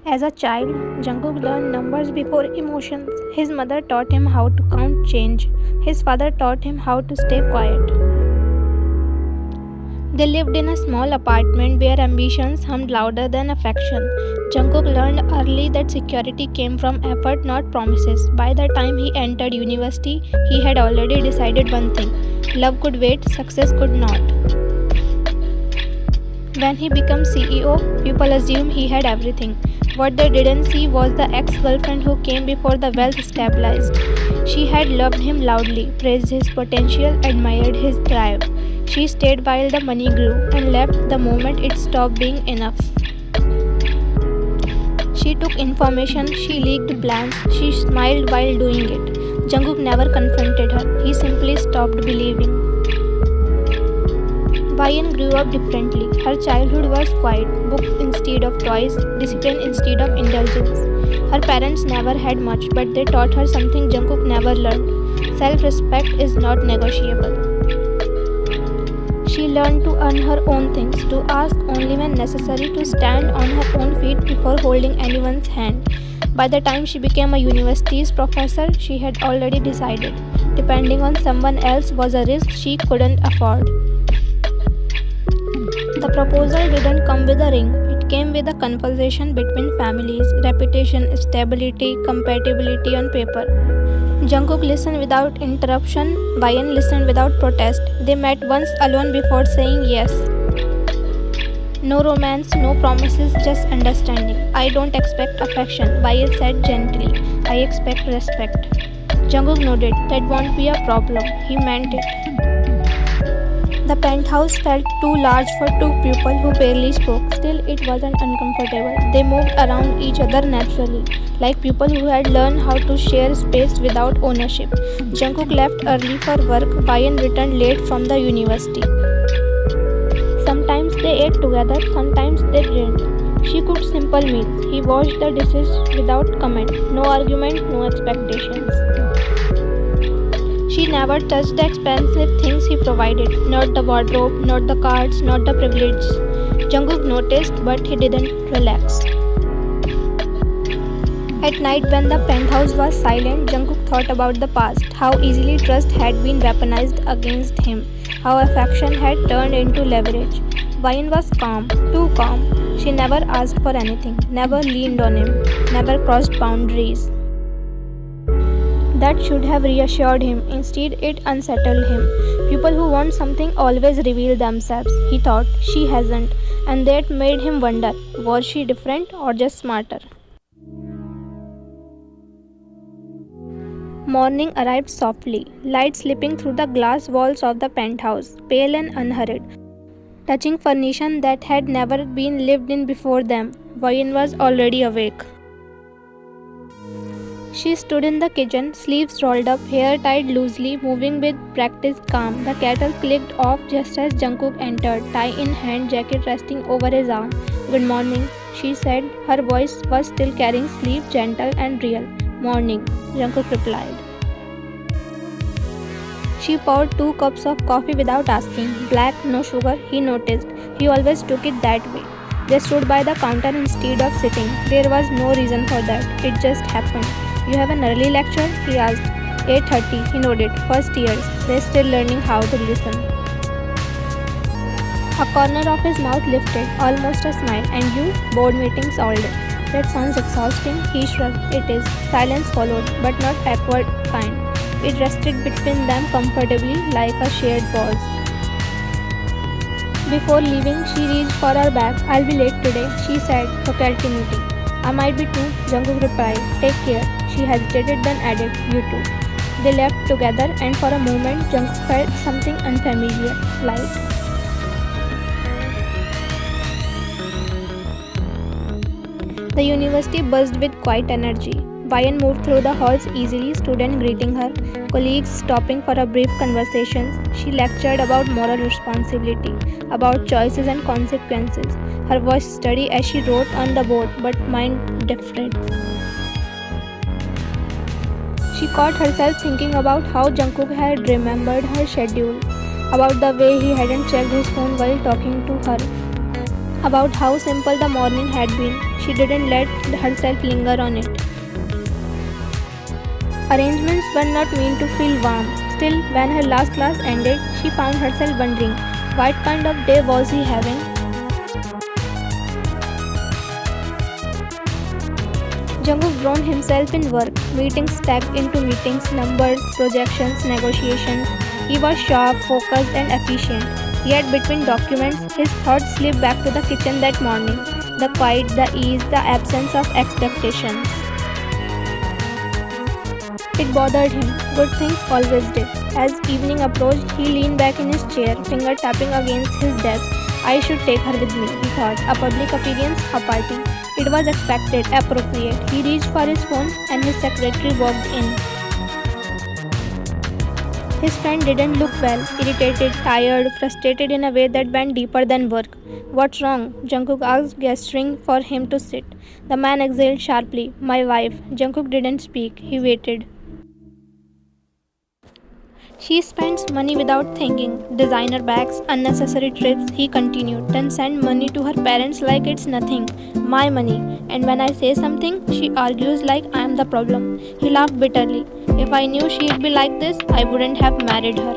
As a child, Jungkook learned numbers before emotions. His mother taught him how to count change. His father taught him how to stay quiet. They lived in a small apartment where ambitions hummed louder than affection. Jungkook learned early that security came from effort, not promises. By the time he entered university, he had already decided one thing: love could wait, success could not. When he became CEO, people assumed he had everything. What they didn't see was the ex-girlfriend who came before the wealth stabilized. She had loved him loudly, praised his potential, admired his drive. She stayed while the money grew and left the moment it stopped being enough. She took information, she leaked plans, she smiled while doing it. Jungkook never confronted her, he simply stopped believing. Bayan grew up differently. Her childhood was quiet, books instead of toys, discipline instead of indulgence. Her parents never had much, but they taught her something Jungkook never learned. Self-respect is not negotiable. She learned to earn her own things, to ask only when necessary, to stand on her own feet before holding anyone's hand. By the time she became a university's professor, she had already decided. Depending on someone else was a risk she couldn't afford. The proposal didn't come with a ring, it came with a conversation between families, reputation, stability, compatibility on paper. Jungkook listened without interruption, Bayan listened without protest. They met once alone before saying yes. No romance, no promises, just understanding. I don't expect affection, Bayan said gently. I expect respect. Jungkook nodded. That won't be a problem. He meant it. The penthouse felt too large for two people who barely spoke. Still, it wasn't uncomfortable. They moved around each other naturally, like people who had learned how to share space without ownership. Jungkook left early for work. Bayan returned late from the university. Sometimes they ate together, sometimes they didn't. She cooked simple meals. He washed the dishes without comment. No argument, no expectations. She never touched the expensive things he provided. Not the wardrobe, not the cards, not the privilege. Jungkook noticed, but he didn't relax. At night when the penthouse was silent, Jungkook thought about the past, how easily trust had been weaponized against him, how affection had turned into leverage. Bayan was calm, too calm. She never asked for anything, never leaned on him, never crossed boundaries. That should have reassured him. Instead, it unsettled him. People who want something always reveal themselves, he thought. She hasn't. And that made him wonder, was she different or just smarter? Morning arrived softly, light slipping through the glass walls of the penthouse, pale and unhurried, touching furniture that had never been lived in before them. Bayan was already awake. She stood in the kitchen, sleeves rolled up, hair tied loosely, moving with practiced calm. The kettle clicked off just as Jungkook entered, tie in hand, jacket resting over his arm. "Good morning," she said. Her voice was still carrying sleep, gentle and real. "Morning," Jungkook replied. She poured 2 cups of coffee without asking. Black, no sugar, he noticed. He always took it that way. They stood by the counter instead of sitting. There was no reason for that. It just happened. "You have an early lecture?" he asked. 8:30, he nodded. "First years. They're still learning how to listen." A corner of his mouth lifted, almost a smile. "And you? Board meetings all day." "That sounds exhausting," he shrugged. "It is." Silence followed, but not awkward kind. It rested between them comfortably, like a shared pause. Before leaving, she reached for her bag. "I'll be late today," she said, procrastinating. "I might be too," Jungkook replied. "Take care." She hesitated, then added, "You too." They left together, and for a moment, Jungkook felt something unfamiliar, light. The university buzzed with quiet energy. Bayan moved through the halls easily, students greeting her, colleagues stopping for a brief conversation. She lectured about moral responsibility, about choices and consequences. Her voice steady as she wrote on the board, but mind different. She caught herself thinking about how Jungkook had remembered her schedule, about the way he hadn't checked his phone while talking to her. about how simple the morning had been. She didn't let herself linger on it. Arrangements were not meant to feel warm. Still, when her last class ended, she found herself wondering, what kind of day was he having? Jungkook drowned himself in work, meetings stacked into meetings, numbers, projections, negotiations. He was sharp, focused and efficient. Yet between documents, his thoughts slipped back to the kitchen that morning. The quiet, the ease, the absence of expectations. It bothered him. Good things always did. As evening approached, he leaned back in his chair, finger tapping against his desk. I should take her with me, he thought. A public appearance, a party. It was expected, appropriate. He reached for his phone and his secretary walked in. His friend didn't look well, irritated, tired, frustrated in a way that went deeper than work. What's wrong? Jungkook asked, gesturing for him to sit. The man exhaled sharply. My wife. Jungkook didn't speak. He waited. She spends money without thinking. Designer bags, unnecessary trips, he continued. Then send money to her parents like it's nothing. My money. And when I say something, she argues like I am the problem. He laughed bitterly. If I knew she'd be like this, I wouldn't have married her.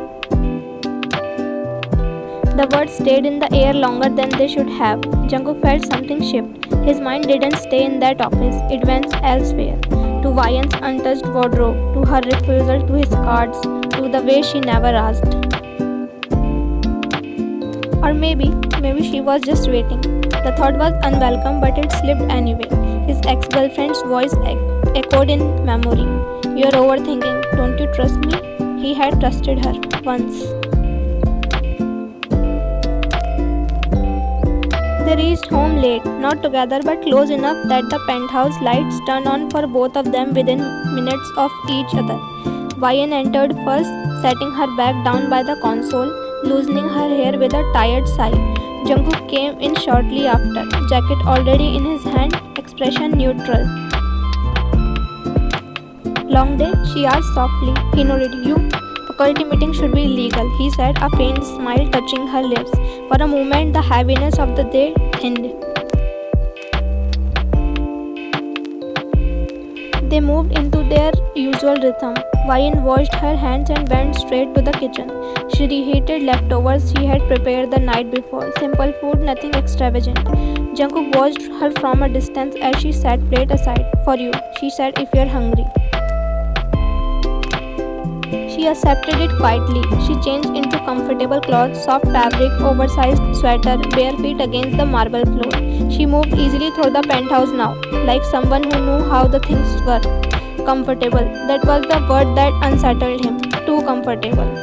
The words stayed in the air longer than they should have. Jungkook felt something shift. His mind didn't stay in that office. It went elsewhere. To Bayan's untouched wardrobe, to her refusal to his cards, to the way she never asked. Or maybe she was just waiting. The thought was unwelcome, but it slipped anyway. His ex-girlfriend's voice echoed in memory. You're overthinking. Don't you trust me? He had trusted her once. They reached home late, not together but close enough that the penthouse lights turned on for both of them within minutes of each other. Bayan entered first, setting her bag down by the console, loosening her hair with a tired sigh. Jungkook came in shortly after, jacket already in his hand, expression neutral. Long day? She asked softly. He nodded. You? Faculty meeting should be illegal, he said, a faint smile touching her lips. For a moment, the heaviness of the day thinned. They moved into their usual rhythm. Bayan washed her hands and went straight to the kitchen. She reheated leftovers she had prepared the night before. Simple food, nothing extravagant. Jungkook watched her from a distance as she set plate aside. For you, she said, if you're hungry. She accepted it quietly. She changed into comfortable clothes, soft fabric, oversized sweater, bare feet against the marble floor. She moved easily through the penthouse now, like someone who knew how the things were. Comfortable. That was the word that unsettled him. Too comfortable.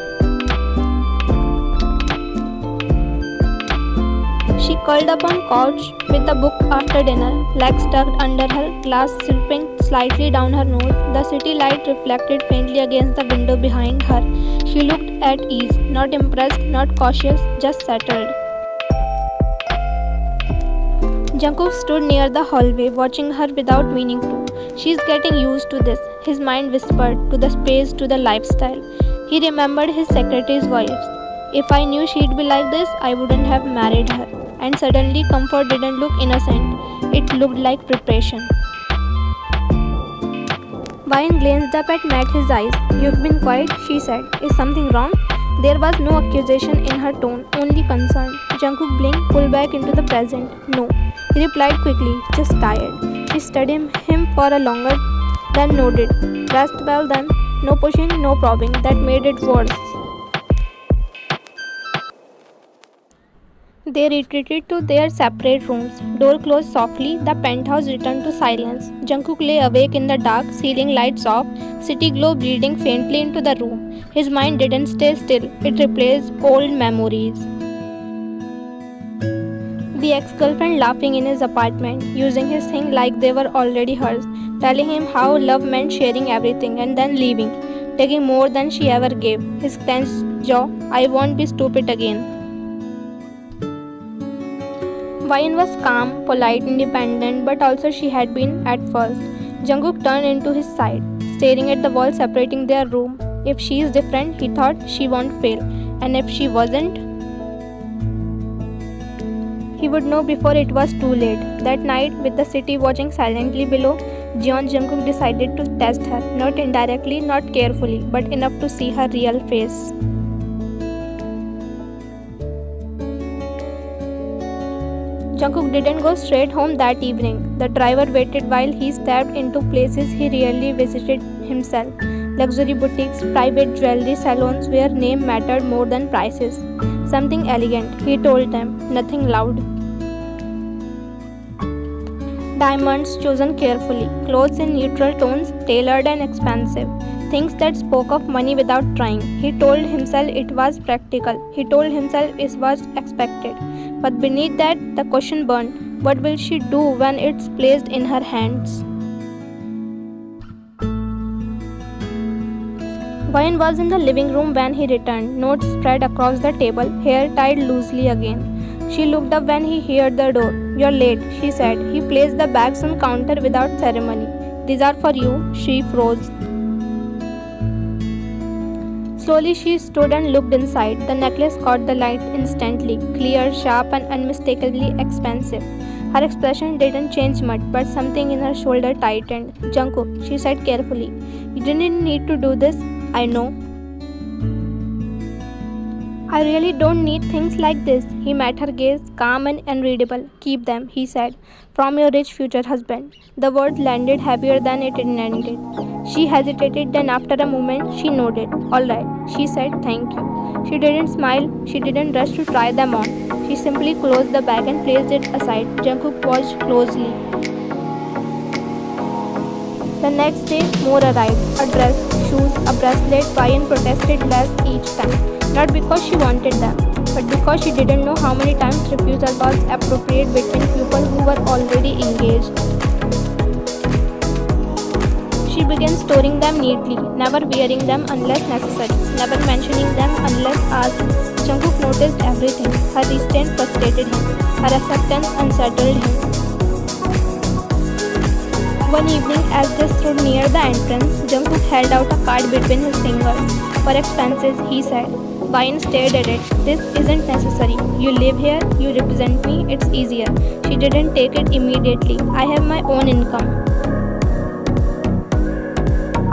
She curled up on couch with a book after dinner, legs tucked under her, glass slipping slightly down her nose. The city light reflected faintly against the window behind her. She looked at ease, not impressed, not cautious, just settled. Jungkook stood near the hallway, watching her without meaning to. She's getting used to this, his mind whispered, to the space, to the lifestyle. He remembered his secretary's voice. If I knew she'd be like this, I wouldn't have married her. And suddenly comfort didn't look innocent. It looked like preparation. Bayan glanced up and met his eyes. You've been quiet, she said. Is something wrong? There was no accusation in her tone, only concern. Jungkook blinked, pulled back into the present. No. He replied quickly, just tired. She studied him for a longer, then nodded. Rest well then. No pushing, no probing. That made it worse. They retreated to their separate rooms. Door closed softly, the penthouse returned to silence. Jungkook lay awake in the dark, ceiling lights off, city glow bleeding faintly into the room. His mind didn't stay still, it replaced old memories. The ex-girlfriend laughing in his apartment, using his things like they were already hers, telling him how love meant sharing everything and then leaving, taking more than she ever gave. His clenched jaw, I won't be stupid again. Bayan was calm, polite, independent, but also she had been at first. Jungkook turned into his side, staring at the wall separating their room. If she is different, he thought, she won't fail. And if she wasn't? He would know before it was too late. That night, with the city watching silently below, Jeon Jungkook decided to test her, not indirectly, not carefully, but enough to see her real face. Jungkook didn't go straight home that evening. The driver waited while he stepped into places he rarely visited himself. Luxury boutiques, private jewelry salons where name mattered more than prices. Something elegant, he told them, nothing loud. Diamonds chosen carefully, clothes in neutral tones, tailored and expensive. Things that spoke of money without trying. He told himself it was practical. He told himself it was expected. But beneath that, the question burned. What will she do when it's placed in her hands? Bayan was in the living room when he returned, notes spread across the table, hair tied loosely again. She looked up when he heard the door. "You're late," she said. He placed the bags on counter without ceremony. "These are for you." She froze. Slowly she stood and looked inside. The necklace caught the light instantly, clear, sharp and unmistakably expensive. Her expression didn't change much, but something in her shoulder tightened. "Jungkook," she said carefully. "You didn't need to do this. I know. I really don't need things like this." He met her gaze, calm and unreadable. "Keep them," he said. "From your rich future husband." The word landed heavier than it intended. She hesitated, then after a moment, she nodded. "All right," she said. "Thank you." She didn't smile. She didn't rush to try them on. She simply closed the bag and placed it aside. Jungkook watched closely. The next day, more arrived. A dress, shoes, a bracelet. Bayan protested less each time. Not because she wanted them, but because she didn't know how many times refusal was appropriate between people who were already engaged. She began storing them neatly, never wearing them unless necessary, never mentioning them unless asked. Jungkook noticed everything. Her restraint frustrated him. Her acceptance unsettled him. One evening, as they stood near the entrance, Jungkook held out a card between his fingers. "For expenses," he said. Bayan stared at it. "This isn't necessary. You live here, you represent me, it's easier." She didn't take it immediately. "I have my own income."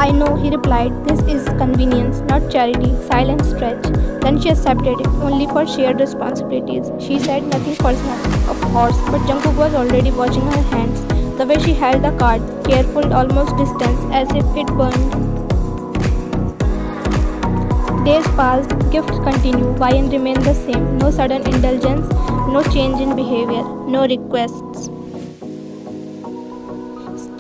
"I know," he replied. "This is convenience, not charity." Silence stretched. Then she accepted it, only for shared responsibilities. She said nothing personal, of course, but Jungkook was already watching her hands, the way she held the card, careful, almost distant, as if it burned. Days passed, gifts continued. Bayan remained the same. No sudden indulgence, no change in behavior, no requests.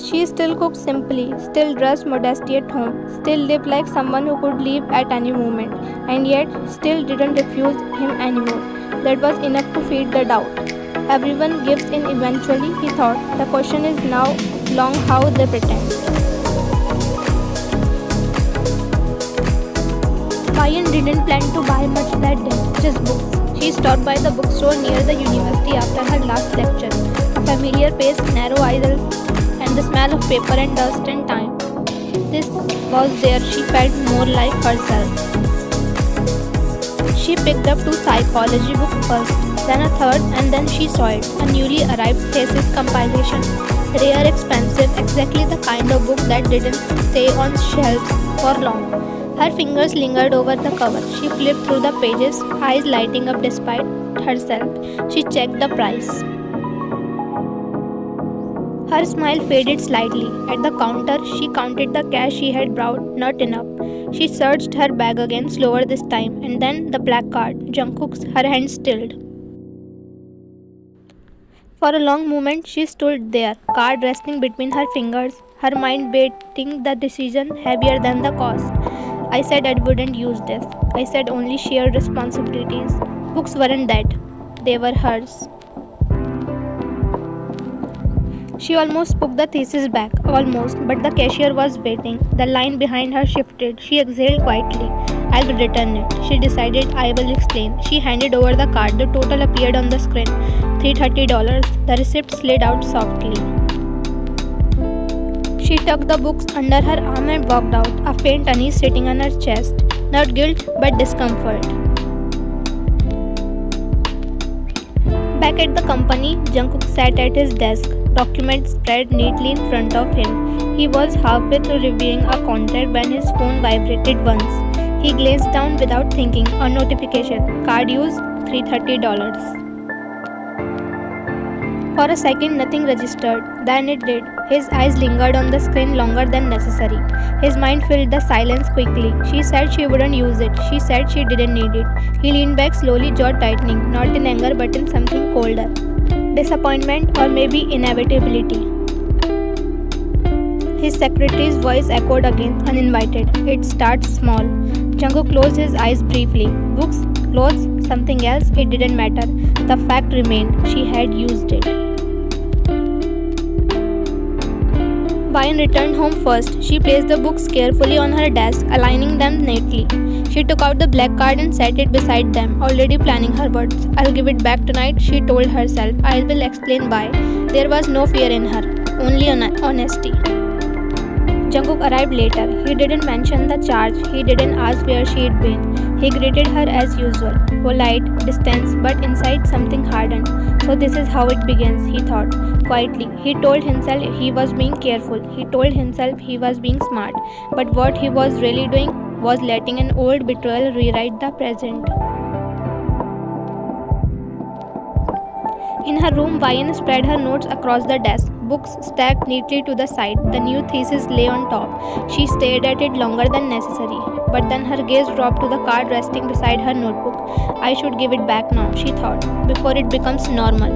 She still cooked simply, still dressed modestly at home, still lived like someone who could leave at any moment, and yet still didn't refuse him anymore. That was enough to feed the doubt. Everyone gives in eventually, he thought. The question is now long how they pretend. Bayan didn't plan to buy much that day, just books. She stopped by the bookstore near the university after her last lecture. A familiar pace, narrow aisles, and the smell of paper and dust and time. This was where she felt more like herself. She picked up 2 psychology books first, then a third, and then she saw it, a newly arrived thesis compilation. Rare, expensive, exactly the kind of book that didn't stay on shelves for long. Her fingers lingered over the cover. She flipped through the pages, eyes lighting up despite herself. She checked the price. Her smile faded slightly. At the counter, she counted the cash she had brought. Not enough. She searched her bag again, slower this time, and then the black card. Jungkook's. Her hand stilled. For a long moment, she stood there, card resting between her fingers, her mind weighting the decision heavier than the cost. "I said I wouldn't use this. I said only shared responsibilities." Books weren't that. They were hers. She almost put the thesis back, almost, but the cashier was waiting. The line behind her shifted. She exhaled quietly. "I'll return it," she decided. "I will explain." She handed over the card. The total appeared on the screen. $330. The receipt slid out softly. She tucked the books under her arm and walked out, a faint unease sitting on her chest. Not guilt, but discomfort. Back at the company, Jungkook sat at his desk, documents spread neatly in front of him. He was halfway through reviewing a contract when his phone vibrated once. He glanced down without thinking. A notification. Card use $330. For a second, nothing registered. Then it did. His eyes lingered on the screen longer than necessary. His mind filled the silence quickly. She said she wouldn't use it. She said she didn't need it. He leaned back slowly, jaw tightening, not in anger but in something colder. Disappointment or maybe inevitability. His secretary's voice echoed again, uninvited. It starts small. Jungkook closed his eyes briefly. Books, clothes, something else, it didn't matter. The fact remained, she had used it. Bayan returned home first. She placed the books carefully on her desk, aligning them neatly. She took out the black card and set it beside them, already planning her words. I'll give it back tonight, she told herself. I will explain why. There was no fear in her, only honesty. Jungkook arrived later. He didn't mention the charge. He didn't ask where she'd been. He greeted her as usual. Polite, distant, but inside something hardened. So this is how it begins, he thought. Quietly, he told himself he was being careful. He told himself he was being smart. But what he was really doing was letting an old betrayal rewrite the present. In her room, Bayan spread her notes across the desk, books stacked neatly to the side. The new thesis lay on top. She stared at it longer than necessary. But then her gaze dropped to the card resting beside her notebook. I should give it back now, she thought, before it becomes normal.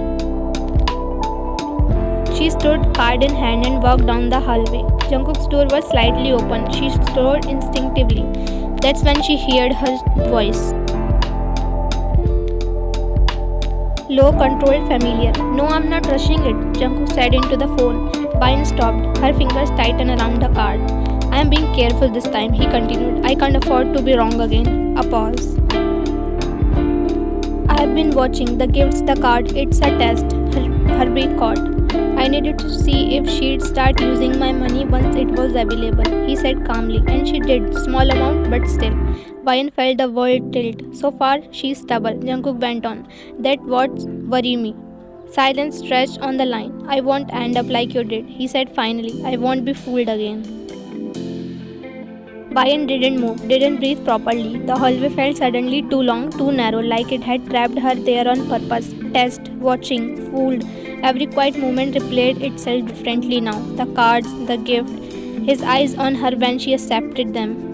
She stood, card in hand, and walked down the hallway. Jungkook's door was slightly open. She strode instinctively. That's when she heard her voice. Low, controlled, familiar. No, I'm not rushing it, Jungkook said into the phone. Bayan stopped. Her fingers tightened around the card. I am being careful this time, he continued. I can't afford to be wrong again. A pause. I have been watching the gifts, the card. It's a test. Her breath caught. I needed to see if she'd start using my money once it was available, he said calmly. And she did. Small amount, but still. Bayan felt the world tilt. So far, she's stubborn, Jungkook went on. That's what worries me. Silence stretched on the line. I won't end up like you did, he said finally. I won't be fooled again. Bayan didn't move, didn't breathe properly. The hallway felt suddenly too long, too narrow, like it had trapped her there on purpose. Test, watching, fooled. Every quiet moment replayed itself differently now. The cards, the gift, his eyes on her when she accepted them.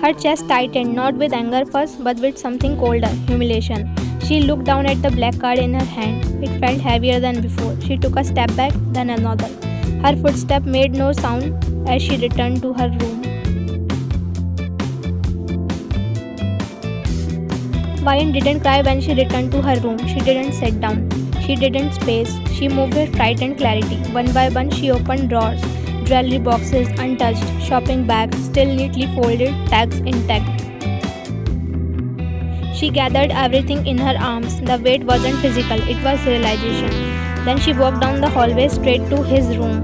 Her chest tightened, not with anger first, but with something colder, humiliation. She looked down at the black card in her hand. It felt heavier than before. She took a step back, then another. Her footstep made no sound as she returned to her room. Bayan didn't cry when she returned to her room. She didn't sit down. She didn't space. She moved with frightened clarity. One by one, she opened drawers. Jewelry boxes untouched, shopping bags still neatly folded, tags intact. She gathered everything in her arms. The weight wasn't physical, it was realization. Then she walked down the hallway straight to his room.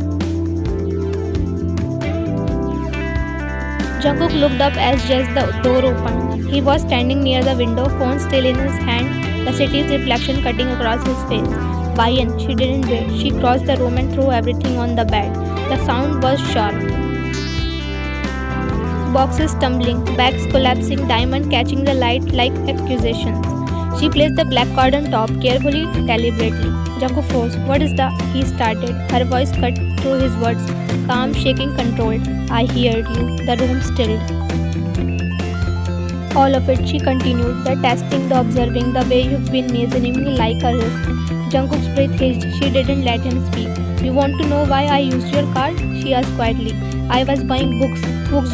Jungkook looked up as just the door opened. He was standing near the window, phone still in his hand, the city's reflection cutting across his face. Bayan, she didn't wait. She crossed the room and threw everything on the bed. The sound was sharp. Boxes tumbling, bags collapsing, diamond catching the light like accusations. She placed the black card on top, carefully, deliberately. Jungkook froze. What is the? He started. Her voice cut through his words. Calm, shaking, controlled. I heard you. The room stilled. All of it, she continued. The testing, the observing, the way you've been measuring me like a risk. Jungkook's breath hissed. She didn't let him speak. You want to know why I used your card? She asked quietly. I was buying books,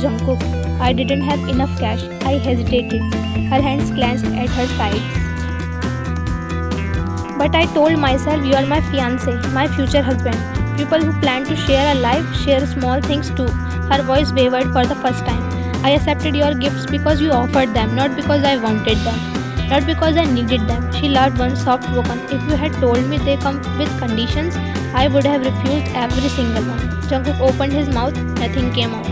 Jungkook. I didn't have enough cash. I hesitated. Her hands clenched at her sides. But I told myself you are my fiancé, my future husband. People who plan to share a life share small things too. Her voice wavered for the first time. I accepted your gifts because you offered them, not because I wanted them. Not because I needed them. She laughed once soft-spoken. If you had told me they come with conditions, I would have refused every single one. Jungkook opened his mouth. Nothing came out.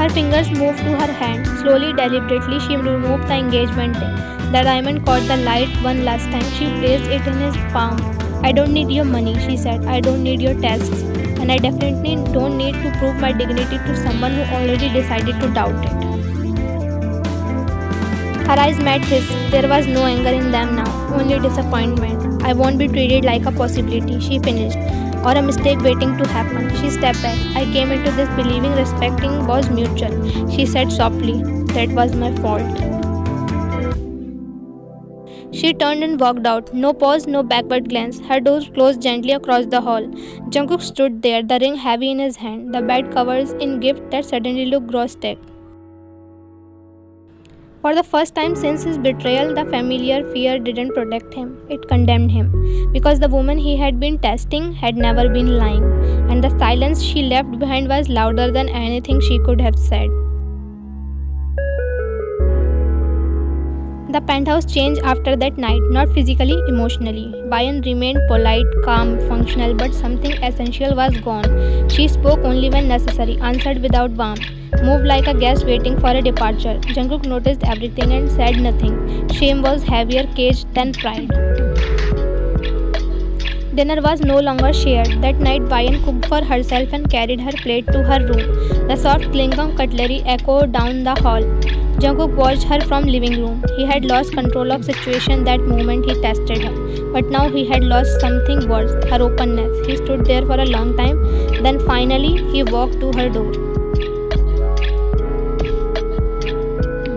Her fingers moved to her hand. Slowly, deliberately, she removed the engagement ring. The diamond caught the light one last time. She placed it in his palm. I don't need your money, she said. I don't need your tests. And I definitely don't need to prove my dignity to someone who already decided to doubt it. Her eyes met his. There was no anger in them now, only disappointment. I won't be treated like a possibility, she finished, or a mistake waiting to happen. She stepped back. I came into this believing respecting was mutual, she said softly. That was my fault. She turned and walked out. No pause, no backward glance. Her door closed gently across the hall. Jungkook stood there, the ring heavy in his hand, the bed covers in gift that suddenly looked grotesque. For the first time since his betrayal, the familiar fear didn't protect him. It condemned him. Because the woman he had been testing had never been lying, and the silence she left behind was louder than anything she could have said. The penthouse changed after that night, not physically, emotionally. Bayan remained polite, calm, functional, but something essential was gone. She spoke only when necessary, answered without warmth, moved like a guest waiting for a departure. Jungkook noticed everything and said nothing. Shame was heavier caged than pride. Dinner was no longer shared. That night, Bayan cooked for herself and carried her plate to her room. The soft clink of cutlery echoed down the hall. Jungkook watched her from living room. He had lost control of situation that moment he tested her. But now he had lost something worse, her openness. He stood there for a long time. Then finally, he walked to her door.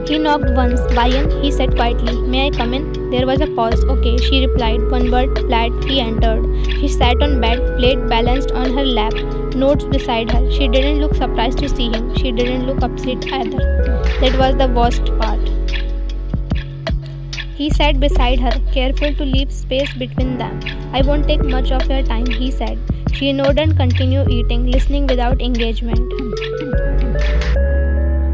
He knocked once. Bayan, he said quietly. May I come in? There was a pause. Okay, she replied. One word, flat. He entered. She sat on bed, plate balanced on her lap, notes beside her. She didn't look surprised to see him. She didn't look upset either. That was the worst part. He sat beside her, careful to leave space between them. I won't take much of your time, he said. She nodded and continued eating, listening without engagement.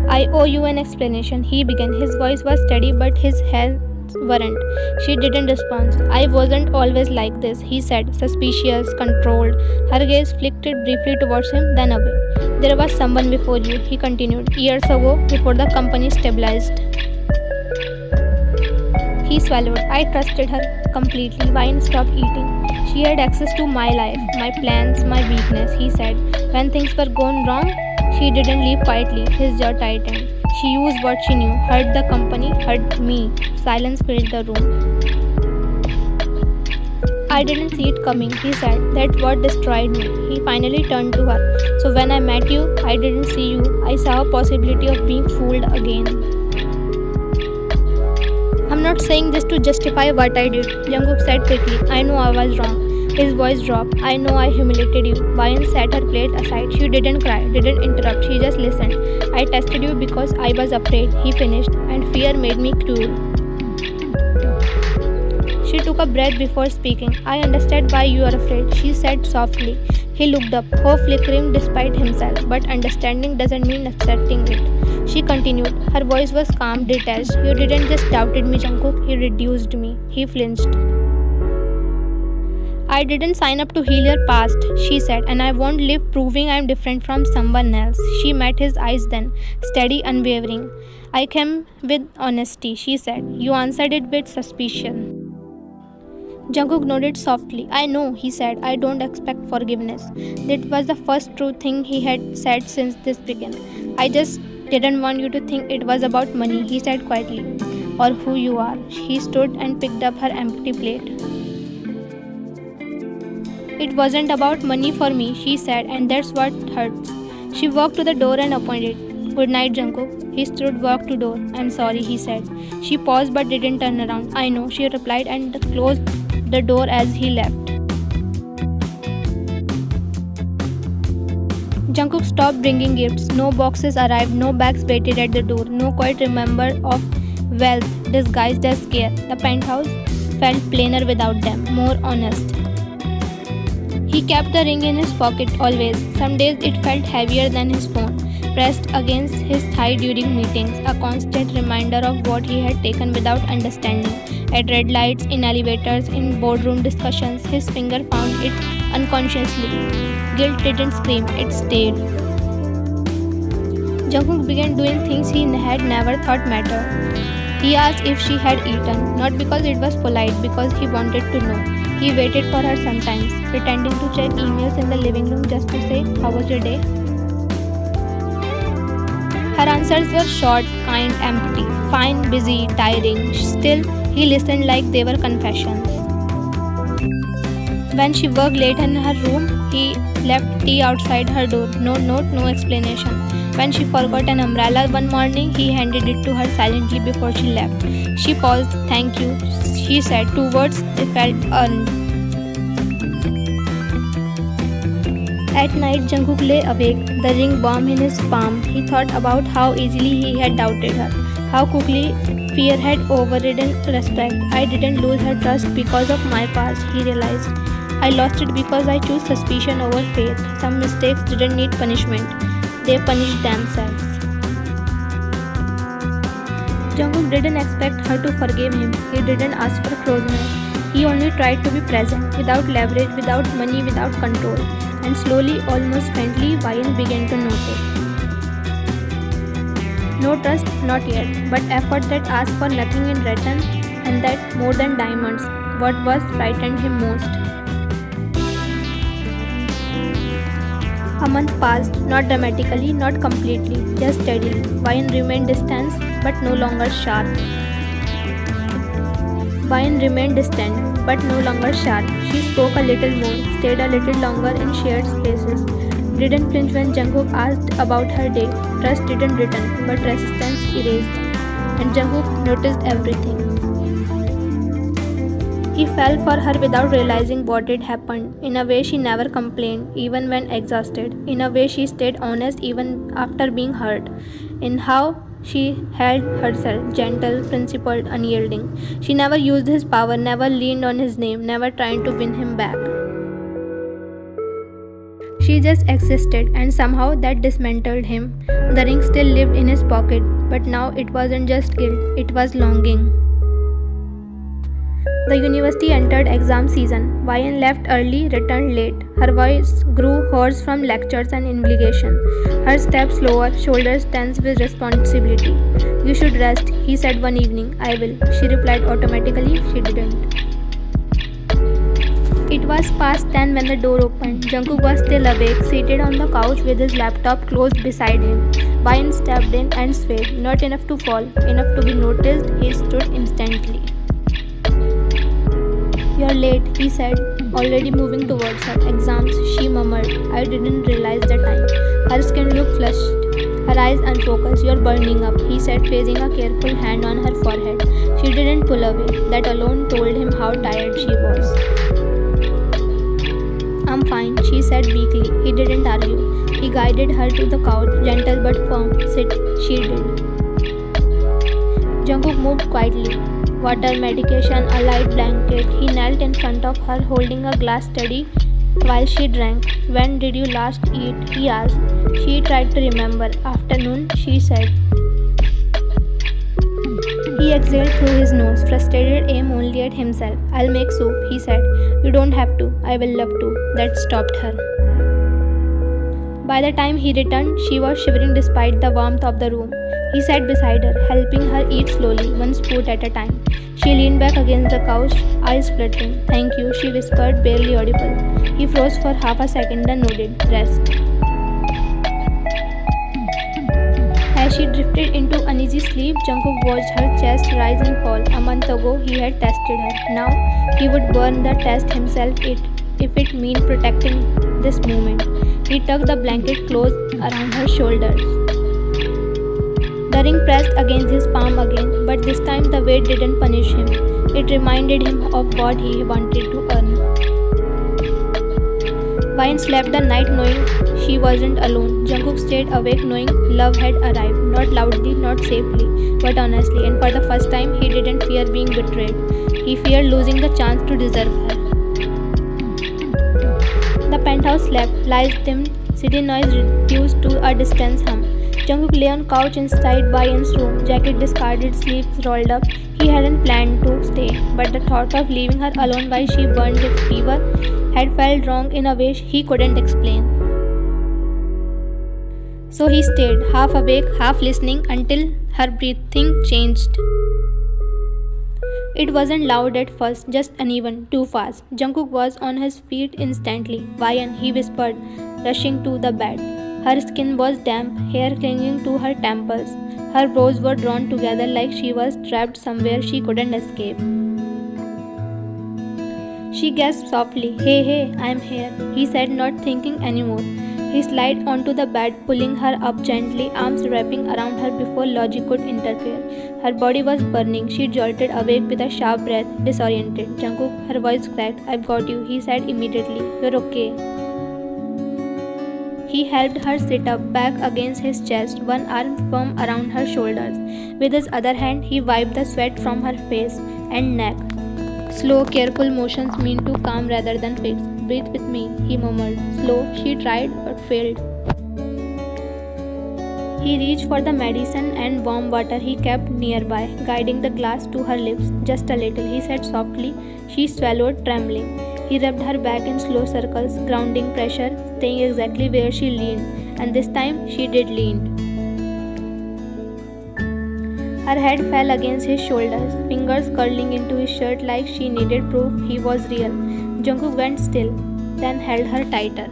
I owe you an explanation, he began. His voice was steady, but his hands weren't. She didn't respond. I wasn't always like this, he said, suspicious, controlled. Her gaze flicked briefly towards him, then away. There was someone before you, he continued, years ago, before the company stabilized. He swallowed. I trusted her completely. Bayan stopped eating. She had access to my life, my plans, my weakness, he said. When things were going wrong, she didn't leave quietly. His jaw tightened. She used what she knew, hurt the company, hurt me. Silence filled the room. I didn't see it coming, he said. That's what destroyed me. He finally turned to her. So when I met you, I didn't see you. I saw a possibility of being fooled again. I'm not saying this to justify what I did, Jungkook said quickly. I know I was wrong. His voice dropped. I know I humiliated you. Bayan set her plate aside. She didn't cry, didn't interrupt. She just listened. I tested you because I was afraid, he finished, and fear made me cruel. She took a breath before speaking. I understand why you are afraid, she said softly. He looked up, hope flickering despite himself, but understanding doesn't mean accepting it. She continued. Her voice was calm, detached. You didn't just doubted me, Jungkook. You reduced me. He flinched. I didn't sign up to heal your past, she said, and I won't live proving I'm different from someone else. She met his eyes then, steady, unwavering. I came with honesty, she said. You answered it with suspicion. Jungkook nodded softly. I know, he said. I don't expect forgiveness. That was the first true thing he had said since this began. I just didn't want you to think it was about money, he said quietly, or who you are. He stood and picked up her empty plate. It wasn't about money for me, she said, and that's what hurts. She walked to the door and opened it. Good night, Jungkook. He stood, walked to door. I'm sorry, he said. She paused but didn't turn around. I know, she replied and closed the door as he left. Jungkook stopped bringing gifts. No boxes arrived, no bags waited at the door, no quiet remember of wealth disguised as care. The penthouse felt plainer without them, more honest. He kept the ring in his pocket always. Some days it felt heavier than his phone, pressed against his thigh during meetings, a constant reminder of what he had taken without understanding. At red lights, in elevators, in boardroom discussions, his finger found it unconsciously. Guilt didn't scream, it stayed. Jungkook began doing things he had never thought mattered. He asked if she had eaten, not because it was polite, because he wanted to know. He waited for her sometimes, pretending to check emails in the living room just to say, "How was your day?" Her answers were short, kind, empty. Fine, busy, tiring. Still, he listened like they were confessions. When she worked late in her room, he left tea outside her door. No note, no explanation. When she forgot an umbrella one morning, he handed it to her silently before she left. She paused. "Thank you," she said. 2 words, they felt earned. At night, Jungkook lay awake, the ring warm in his palm. He thought about how easily he had doubted her, how quickly fear had overridden respect. "I didn't lose her trust because of my past," he realized. "I lost it because I chose suspicion over faith." Some mistakes didn't need punishment. They punished themselves. Jungkook didn't expect her to forgive him. He didn't ask for closeness. He only tried to be present, without leverage, without money, without control. And slowly, almost faintly, Bayan began to notice. No trust, not yet, but effort that asked for nothing in return, and that, more than diamonds, what was frightened him most. A month passed, not dramatically, not completely, just steadily. Bayan remained distant, but no longer sharp. Bayan remained distant, but no longer sharp. She spoke a little more, stayed a little longer in shared spaces. Didn't flinch when Jungkook asked about her day. Trust didn't return, but resistance erased. And Jungkook noticed everything. He fell for her without realizing what had happened. In a way, she never complained, even when exhausted. In a way, she stayed honest even after being hurt. In how she held herself, gentle, principled, unyielding. She never used his power, never leaned on his name, never tried to win him back. She just existed, and somehow that dismantled him. The ring still lived in his pocket, but now it wasn't just guilt, it was longing. The university entered exam season. Bayan left early, returned late. Her voice grew hoarse from lectures and obligation. Her steps slower, shoulders tense with responsibility. "You should rest," he said one evening. "I will," she replied automatically. She didn't. It was past 10 when the door opened. Jungkook was still awake, seated on the couch with his laptop closed beside him. Bayan stepped in and swayed, not enough to fall, enough to be noticed. He stood instantly. "You're late," he said, already moving towards her. "Exams," she murmured. "I didn't realize the time." Her skin looked flushed, her eyes unfocused. "You're burning up," he said, placing a careful hand on her forehead. She didn't pull away. That alone told him how tired she was. "I'm fine," she said weakly. He didn't argue. He guided her to the couch, gentle but firm. "Sit," she did. Jungkook moved quietly. Water, medication, a light blanket. He knelt in front of her, holding a glass steady while she drank. "When did you last eat?" he asked. She tried to remember. "Afternoon," she said. He exhaled through his nose, frustrated, aimed only at himself. "I'll make soup," he said. "You don't have to. I will love to." That stopped her. By the time he returned, she was shivering despite the warmth of the room. He sat beside her, helping her eat slowly, one spoon at a time. She leaned back against the couch, eyes fluttering. "Thank you," she whispered, barely audible. He froze for half a second, then nodded. "Rest." As she drifted into uneasy sleep, Jungkook watched her chest rise and fall. A month ago, he had tested her. Now, he would burn the test himself if it meant protecting this moment. He tucked the blanket close around her shoulders. The ring pressed against his palm again, but this time the weight didn't punish him. It reminded him of what he wanted to earn. Bayan slept the night knowing she wasn't alone. Jungkook stayed awake knowing love had arrived, not loudly, not safely, but honestly, and for the first time he didn't fear being betrayed. He feared losing the chance to deserve her. The penthouse slept, lights dimmed, city noise reduced to a distant hum. Jungkook lay on couch inside Bayan's room, jacket discarded, sleeves rolled up. He hadn't planned to stay, but the thought of leaving her alone while she burned with fever had felt wrong in a way he couldn't explain. So he stayed, half awake, half listening, until her breathing changed. It wasn't loud at first, just uneven, too fast. Jungkook was on his feet instantly. Bayan, he whispered, rushing to the bed. Her skin was damp, hair clinging to her temples. Her brows were drawn together like she was trapped somewhere she couldn't escape. She gasped softly, "Hey, hey, I'm here," he said, not thinking anymore. He slid onto the bed, pulling her up gently, arms wrapping around her before logic could interfere. Her body was burning. She jolted awake with a sharp breath, disoriented. "Jungkook," her voice cracked. "I've got you," he said immediately. "You're okay." He helped her sit up, back against his chest, one arm firm around her shoulders. With his other hand, he wiped the sweat from her face and neck. Slow, careful motions mean to calm rather than fix. "Breathe with me," he murmured. Slow, she tried but failed. He reached for the medicine and warm water he kept nearby, guiding the glass to her lips. "Just a little," he said softly. She swallowed, trembling. He rubbed her back in slow circles, grounding pressure, staying exactly where she leaned. And this time, she did lean. Her head fell against his shoulders, fingers curling into his shirt like she needed proof he was real. Jungkook went still, then held her tighter.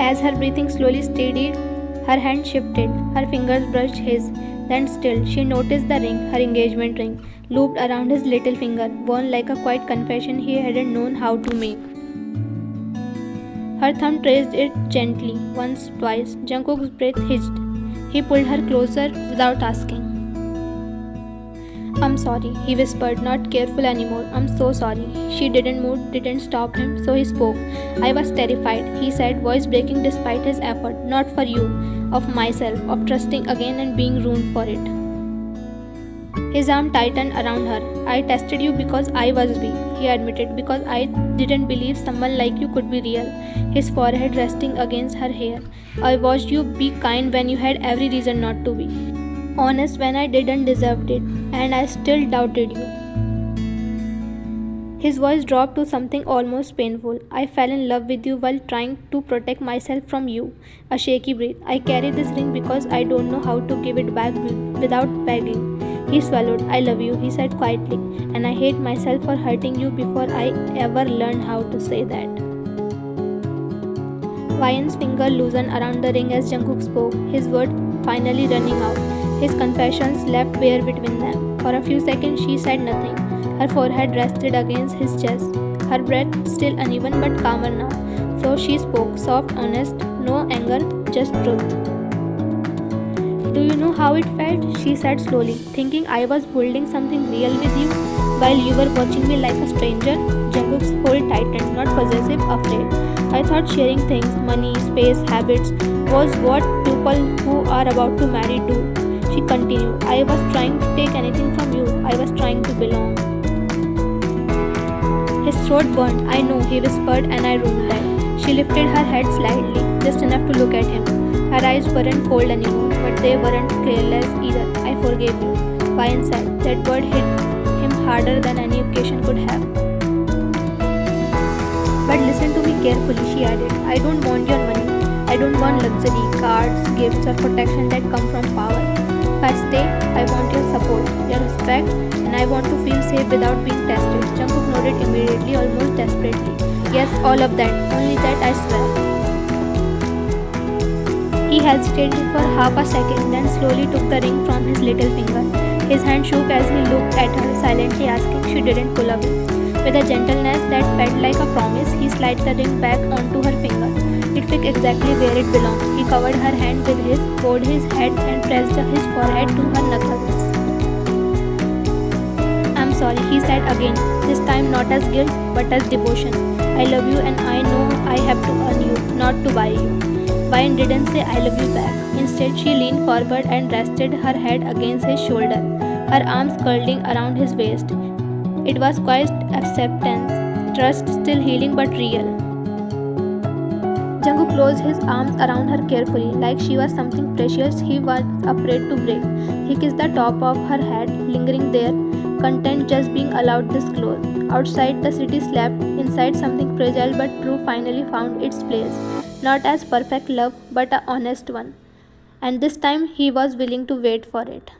As her breathing slowly steadied, her hand shifted, her fingers brushed his. Then still, she noticed the ring, her engagement ring, looped around his little finger, worn like a quiet confession he hadn't known how to make. Her thumb traced it gently, once, twice. Jungkook's breath hitched. He pulled her closer without asking. "I'm sorry," he whispered, not careful anymore. "I'm so sorry." She didn't move, didn't stop him, so he spoke. "I was terrified," he said, voice breaking despite his effort. "Not for you, of myself, of trusting again and being ruined for it." His arm tightened around her. "I tested you because I was weak," he admitted, "because I didn't believe someone like you could be real." His forehead resting against her hair. "I watched you be kind when you had every reason not to be. Honest when I didn't deserve it, and I still doubted you." His voice dropped to something almost painful. "I fell in love with you while trying to protect myself from you." A shaky breath. "I carry this ring because I don't know how to give it back without begging." He swallowed. "I love you," he said quietly, "and I hate myself for hurting you before I ever learned how to say that." Bayan's finger loosened around the ring as Jungkook spoke, his words finally running out. His confessions left bare between them. For a few seconds she said nothing. Her forehead rested against his chest, her breath still uneven but calmer now. So she spoke, soft, honest, no anger, just truth. "Do you know how it felt?" she said slowly. "Thinking I was building something real with you while you were watching me like a stranger." Jungkook's hold tightened, not possessive, afraid. "I thought sharing things, money, space, habits, was what people who are about to marry do." She continued. "I was trying to take anything from you. I was trying to belong." His throat burned. "I know," he whispered, and I ruined that. She lifted her head slightly, just enough to look at him. Her eyes weren't cold anymore, but they weren't careless either. "I forgave you," Bayan said. That word hit him harder than any occasion could have. "But listen to me carefully," she added. "I don't want your money. I don't want luxury, cars, gifts, or protection that come from power. If I stay, I want your support, your respect, and I want to feel safe without being tested." Jungkook nodded immediately, almost desperately. "Yes, all of that. Only that, I swear." He hesitated for half a second, then slowly took the ring from his little finger. His hand shook as he looked at her, silently asking. She didn't pull away. With a gentleness that felt like a promise, he slid the ring back onto her finger. It fit exactly where it belonged. He covered her hand with his, bowed his head, and pressed his forehead to her knuckles. "I'm sorry," he said again, this time not as guilt, but as devotion. "I love you and I know I have to earn you, not to buy you." Bayan didn't say "I love you" back. Instead, she leaned forward and rested her head against his shoulder, her arms curling around his waist. It was quiet acceptance, trust, still healing but real. Jungkook closed his arms around her carefully, like she was something precious he was afraid to break. He kissed the top of her head, lingering there, content just being allowed this close. Outside, the city slept. Inside, something fragile but true finally found its place. not as perfect love but a honest one. And this time he was willing to wait for it.